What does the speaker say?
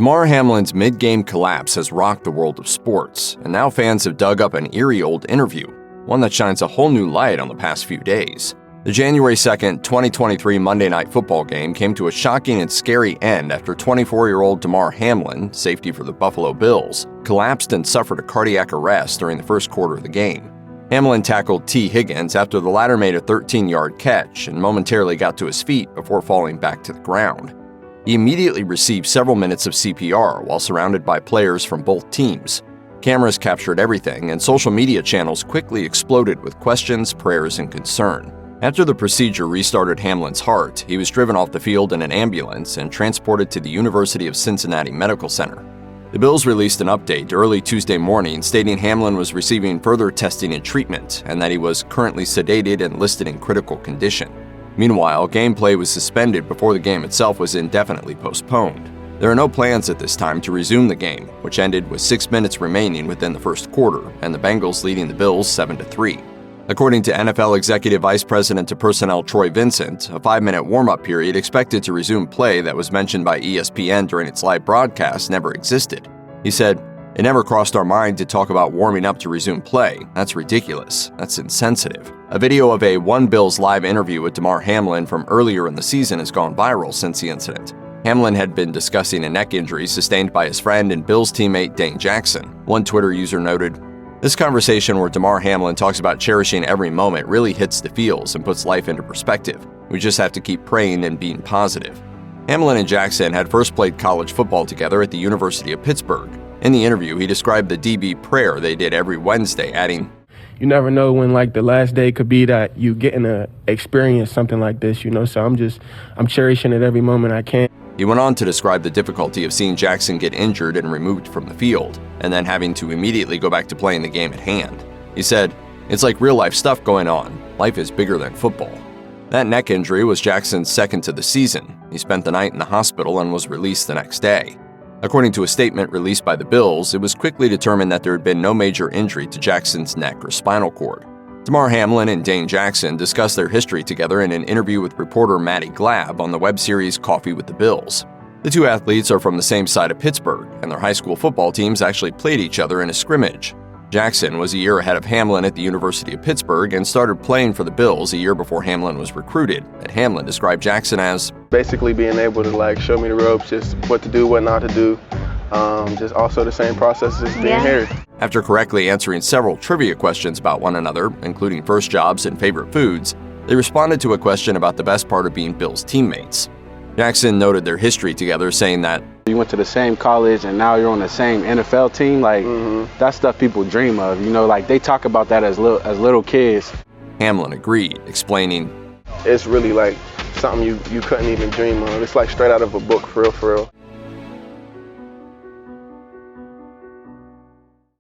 Damar Hamlin's mid-game collapse has rocked the world of sports, and now fans have dug up an eerie old interview, one that shines a whole new light on the past few days. The January 2nd, 2023 Monday Night Football game came to a shocking and scary end after 24-year-old Damar Hamlin, safety for the Buffalo Bills, collapsed and suffered a cardiac arrest during the first quarter of the game. Hamlin tackled Tee Higgins after the latter made a 13-yard catch and momentarily got to his feet before falling back to the ground. He immediately received several minutes of CPR while surrounded by players from both teams. Cameras captured everything, and social media channels quickly exploded with questions, prayers, and concern. After the procedure restarted Hamlin's heart, he was driven off the field in an ambulance and transported to the University of Cincinnati Medical Center. The Bills released an update early Tuesday morning stating Hamlin was receiving further testing and treatment and that he was currently sedated and listed in critical condition. Meanwhile, gameplay was suspended before the game itself was indefinitely postponed. There are no plans at this time to resume the game, which ended with 6 minutes remaining within the first quarter and the Bengals leading the Bills 7-3. According to NFL Executive Vice President of Personnel Troy Vincent, a 5-minute warm-up period expected to resume play that was mentioned by ESPN during its live broadcast never existed. He said, "It never crossed our mind to talk about warming up to resume play. That's ridiculous. That's insensitive." A video of a One Bills live interview with Damar Hamlin from earlier in the season has gone viral since the incident. Hamlin had been discussing a neck injury sustained by his friend and Bills teammate Dane Jackson. One Twitter user noted, "This conversation where Damar Hamlin talks about cherishing every moment really hits the feels and puts life into perspective. We just have to keep praying and being positive." Hamlin and Jackson had first played college football together at the University of Pittsburgh. In the interview, he described the DB prayer they did every Wednesday, adding, "You never know when the last day could be that you getting to experience something like this, so I'm cherishing it every moment I can." He went on to describe the difficulty of seeing Jackson get injured and removed from the field, and then having to immediately go back to playing the game at hand. He said, "It's like real-life stuff going on. Life is bigger than football." That neck injury was Jackson's second to the season. He spent the night in the hospital and was released the next day. According to a statement released by the Bills, it was quickly determined that there had been no major injury to Jackson's neck or spinal cord. Damar Hamlin and Dane Jackson discussed their history together in an interview with reporter Maddie Glab on the web series Coffee with the Bills. The two athletes are from the same side of Pittsburgh, and their high school football teams actually played each other in a scrimmage. Jackson was a year ahead of Hamlin at the University of Pittsburgh and started playing for the Bills a year before Hamlin was recruited, and Hamlin described Jackson as basically being able to show me the ropes, just what to do, what not to do. Just also the same process as being here. After correctly answering several trivia questions about one another, including first jobs and favorite foods, they responded to a question about the best part of being Bills teammates. Jackson noted their history together, saying that, "You went to the same college and now you're on the same NFL team. That's stuff people dream of. They talk about that as little kids." Hamlin agreed, explaining, "It's really something you couldn't even dream of. It's straight out of a book, for real, for real."